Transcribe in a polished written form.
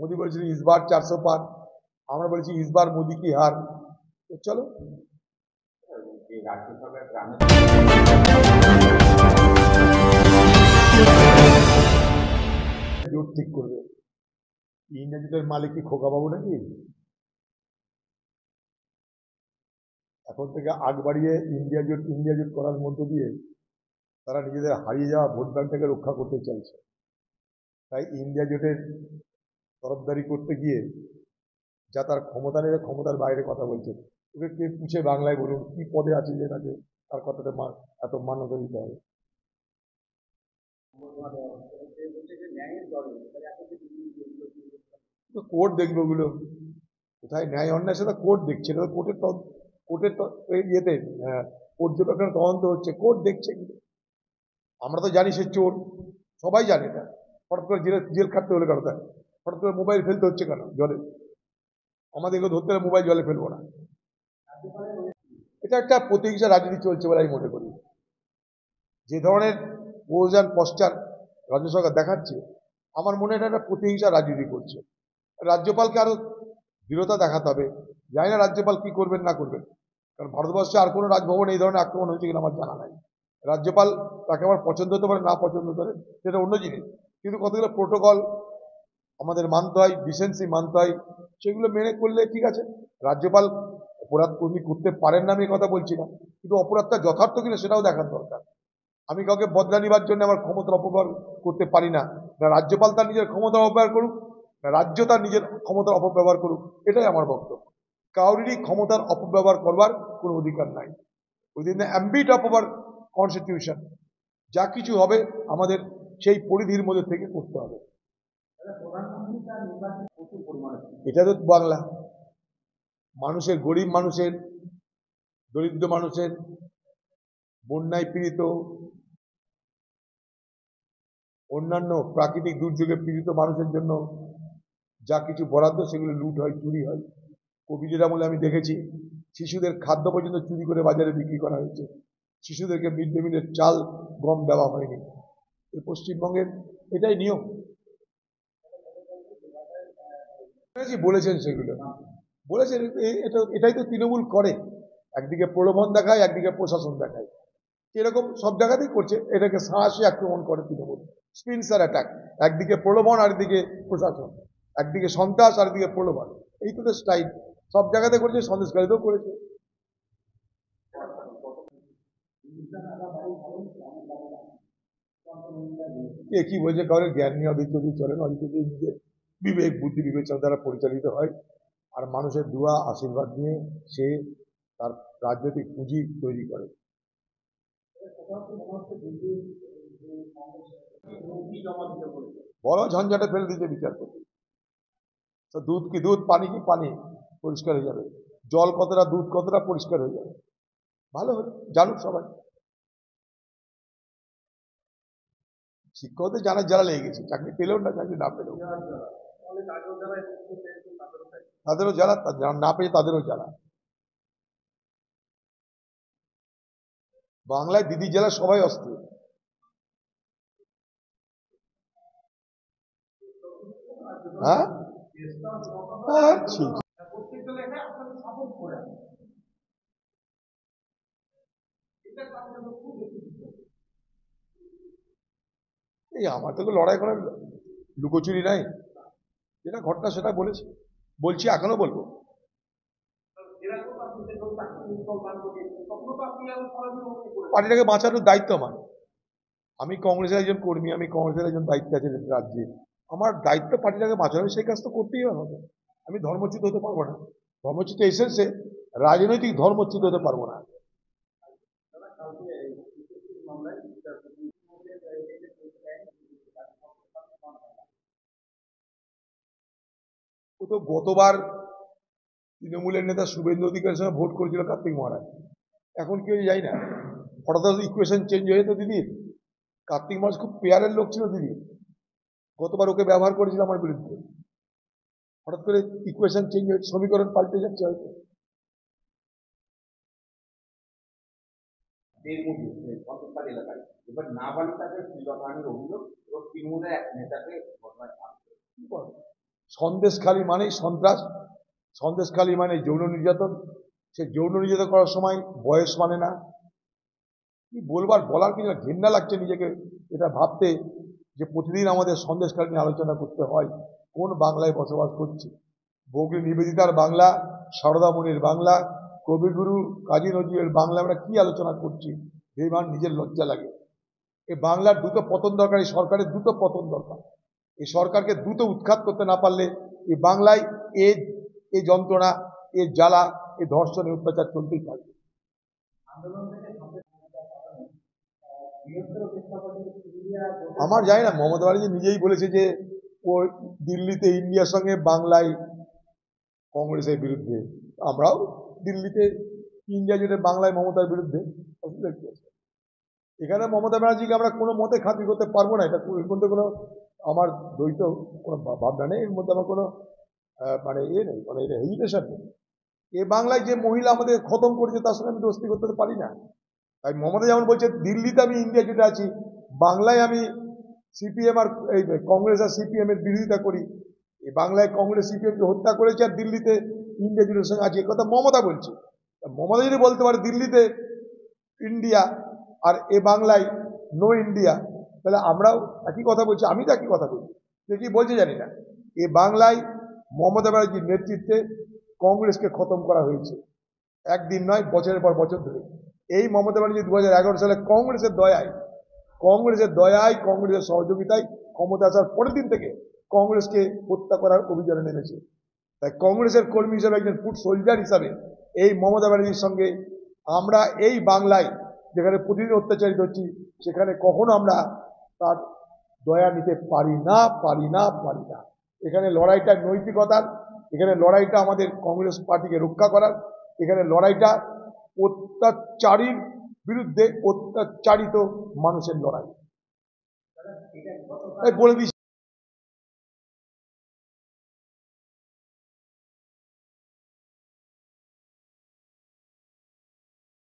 मोदी বলেছিল इस बार 400 पार, আমরা বলেছি इस बार मोदी की हार। तो चलो জোট ঠিক করবে। ইন্ডিয়া জোটের মালিক কি খোকা বাবু নাকি? এখন থেকে আগ বাড়িয়ে ইন্ডিয়া জোট করার মধ্য দিয়ে তারা নিজেদের হারিয়ে যাওয়া ভোট ব্যাংকটাকে রক্ষা করতে চাইছে। তাই ইন্ডিয়া জোটের তরফদারি করতে গিয়ে যা তার ক্ষমতা নেই, ক্ষমতার বাইরে কথা বলছে। ওকে কে পুছে বাংলায় বলুন কি পদে আছে যে তাকে তার কথাটা এত মান্যতা দিতে হবে? কোর্ট দেখবে ওগুলো, কোথায় ন্যায় অন্যায় সেটা কোর্ট দেখছে। এটা কোর্টের ইয়েতে পর্যবেক্ষণের তদন্ত হচ্ছে, কোর্ট দেখছে। আমরা তো জানি সে চোর, সবাই জানে। এটা হঠাৎ করে জেল খাটতে হলে কেন? তাই হঠাৎ করে মোবাইল ফেলতে হচ্ছে কেন জলে? আমাদেরকে ধরতে হলে মোবাইল জলে ফেলবো না। এটা একটা প্রতিহিংসা রাজনীতি চলছে বলে আমি মনে করি। যে ধরনের পোজ অ্যান্ড পশ্চার রাজ্য সরকার দেখাচ্ছে, আমার মনে হয় এটা একটা প্রতিহিংসা রাজনীতি করছে। রাজ্যপালকে আরো দৃঢ়তা দেখাতে হবে। জানি না রাজ্যপাল কি করবেন না করবেন, কারণ ভারতবর্ষে আর কোনো রাজভবন এই ধরনের আক্রমণ হয়েছে কিনা আমার জানা নাই। রাজ্যপাল তাকে আমার পছন্দ হতে পারে, না পছন্দ করে সেটা অন্য জিনিস, কিন্তু কতগুলো প্রোটোকল আমাদের মানতে হয়, ডিসেন্সি মানতে হয়, সেগুলো মেনে করলে ঠিক আছে। রাজ্যপাল অপরাধ কর্মী করতে পারেন না আমি কথা বলছি না, কিন্তু অপরাধটা যথার্থ কিনা সেটাও দেখার দরকার। আমি কাউকে বদলা নিবার জন্য আমার ক্ষমতার অপব্যবহার করতে পারি না। রাজ্যপাল তার নিজের ক্ষমতার অপব্যবহার করুক, রাজ্য তার নিজের ক্ষমতার অপব্যবহার করুক, এটাই আমার বক্তব্য। কাউরিরই ক্ষমতার অপব্যবহার করবার কোনো অধিকার নাই। Within the ambit of our constitution যা কিছু হবে আমাদের সেই পরিধির মধ্যে থেকে করতে হবে। এটা তো বাংলা মানুষের, গরিব মানুষের, দরিদ্র মানুষের, বন্যায় পীড়িত, অন্যান্য প্রাকৃতিক দুর্যোগে পীড়িত মানুষের জন্য যা কিছু বরাদ্দ সেগুলো লুট হয়, চুরি হয়। কোভিডের আমলে আমি দেখেছি শিশুদের খাদ্য পর্যন্ত চুরি করে বাজারে বিক্রি করা হয়েছে। শিশুদেরকে মিড ডে মিলের চাল গম দেওয়া হয়নি। এই পশ্চিমবঙ্গের এটাই নিয়ম। বলেছেন সেগুলো বলেছেন, এটাই তো তৃণমূল করে। একদিকে প্রলোভন দেখায়, একদিকে প্রশাসন দেখায়। এরকম সব জায়গাতেই করছে। এটাকে সাহসী আক্রমণ করে তৃণমূল, স্পিনসার অ্যাটাক। একদিকে প্রলোভন, আরেকদিকে প্রশাসন। একদিকে সন্ত্রাস, আরেকদিকে প্রলোভন। এই তো স্টাইল সব জায়গাতে করেছে, সন্দেশকারীতেও করেছে। কে কি বলছে কারোর জ্ঞান নিয়ে অদিত যদি চলেন, অদিত যদি নিজের বিবেক বুদ্ধি বিবেচনা দ্বারা পরিচালিত হয় আর মানুষের দোয়া আশীর্বাদ নিয়ে সে তার রাজনৈতিক পুঁজি তৈরি করে। বড় ঝঞ্ঝাটে ফেলে দিতে বিচার করতে। তো দুধ কি দুধ, পানি কি পানি, পরিষ্কার হয়ে যাবে। জল কতটা, দুধ কতটা, পরিষ্কার হয়ে যাবে। ভালো হলো, জানুক সবাই। শিক্ষকদের জানার জ্বালা লেগে গেছে, চাকরি পেলেও না, চাকরি না পেলেও তাদেরও জ্বালা, না পেয়ে তাদেরও জ্বালা। বাংলায় দিদি জেলা সবাই অস্থির। হ্যাঁ ঠিক। এই আমার তো লড়াই করার লুকোচুরি নাই, যেটা ঘটনা সেটা বলেছি, বলছি, এখনো বলবো। পার্টিটাকে বাঁচানোর দায়িত্ব আমার। আমি কংগ্রেসের একজন কর্মী, আমি কংগ্রেসের একজন দায়িত্ব আছে রাজ্যে। আমার দায়িত্ব পার্টিটাকে বাঁচানো, সেই কাজ তো করতেই হবে। আমি ধর্মচ্যুত হতে পারবো না। ধর্মচ্যুত এসেছে, রাজনৈতিক ধর্মচ্যুত হতে পারবো না। ও তো গতবার তৃণমূলের নেতা শুভেন্দু অধিকারীর সঙ্গে ভোট করেছিল কার্তিক মহারাজ। এখন কি হয়েছে যাই না, হঠাৎ ইকুয়েশন চেঞ্জ হয়ে যেত দিদির। কার্তিক মহারাজ খুব পেয়ারের লোক ছিল দিদি, গতবার ওকে ব্যবহার করেছিল আমার বিরুদ্ধে। হঠাৎ করে ইকুয়েশন চেঞ্জ হয়েছে, সমীকরণ পাল্টে যাচ্ছে হয়তো। এলাকায় এবার নাবালিকাদের অভিযোগ এবং তৃণমূলের এক নেতাকে সন্দেশখালী মানেই সন্ত্রাস, সন্দেশখালী মানে যৌন নির্যাতন। সে যৌন নির্যাতন করার সময় বয়স মানে না। কি বলার কিছু ঘেন্না লাগছে নিজেকে এটা ভাবতে যে প্রতিদিন আমাদের সন্দেশখালী নিয়ে আলোচনা করতে হয়। কোন বাংলায় বসবাস করছি? বগলি নিবেদিতার বাংলা, সারদামণির বাংলা, কবিগুরু কাজী নজরুলের বাংলা আমরা কি আলোচনা করছি? বেমান নিজের লজ্জা লাগে। এই বাংলার দ্রুত পতন দরকার, এই সরকারের দ্রুত পতন দরকার। এই সরকারকে দ্রুত উৎখাত করতে না পারলে এই বাংলায় এই যন্ত্রণা, এই জ্বালা, এই ধর্ষণ, এই অত্যাচার চলতেই থাকবে। আমার জানি না, মমতা ব্যানার্জি নিজেই বলেছে যে ও দিল্লিতে ইন্ডিয়ার সঙ্গে বাংলায় কংগ্রেসের বিরুদ্ধে। আমরাও দিল্লিতে ইন্ডিয়া জুড়ে বাংলায় মমতার বিরুদ্ধে। অসুবিধা কি আছে? এখানে মমতা ব্যানার্জিকে আমরা কোনো মতে খাতির করতে পারবো না। এর মধ্যে কোনো আমার দ্বৈত কোনো ভাবনা নেই, এর মধ্যে আমার কোনো মানে নেই, মানে এটা হেজিটেশন নেই। এ বাংলায় যে মহিলা আমাদের খতম করেছে তার সঙ্গে আমি দোস্তি করতে পারি না। তাই মমতা যেমন বলছে দিল্লিতে আমি ইন্ডিয়া জুটে আছি, বাংলায় আমি সিপিএম আর এই কংগ্রেস আর সিপিএম এর বিরোধিতা করি। এই বাংলায় কংগ্রেস সিপিএমকে হত্যা করেছে আর দিল্লিতে ইন্ডিয়া জুটের সঙ্গে আছে, কথা মমতা বলছে। মমতা যদি বলতে পারে দিল্লিতে ইন্ডিয়া আর এ বাংলায় নো ইন্ডিয়া, তাহলে আমরাও একই কথা বলছি। আমি তো একই কথা বলছি, সে কি বলছে জানি না। এ বাংলায় মমতা ব্যানার্জির নেতৃত্বে কংগ্রেসকে খতম করা হয়েছে, একদিন নয়, বছরের পর বছর ধরে। এই মমতা ব্যানার্জি 2011 সালে কংগ্রেসের দয়ায়, কংগ্রেসের সহযোগিতায় ক্ষমতা আসার পরের দিন থেকে কংগ্রেসকে হত্যা করার অভিযানে নেমেছে। তাই কংগ্রেসের কর্মী হিসেবে, একজন ফুট সোলজার হিসাবে এই মমতা ব্যানার্জির সঙ্গে আমরা এই বাংলায় যেখানে প্রতিদিন অত্যাচারিত হচ্ছি, সেখানে কখনো আমরা তার দয়া নিতে পারি না। এখানে লড়াইটা নৈতিকতার, এখানে লড়াইটা আমাদের কংগ্রেস পার্টিকে রক্ষা করার, এখানে লড়াইটা অত্যাচারীর বিরুদ্ধে অত্যাচারিত মানুষের লড়াই। বলে দিচ্ছি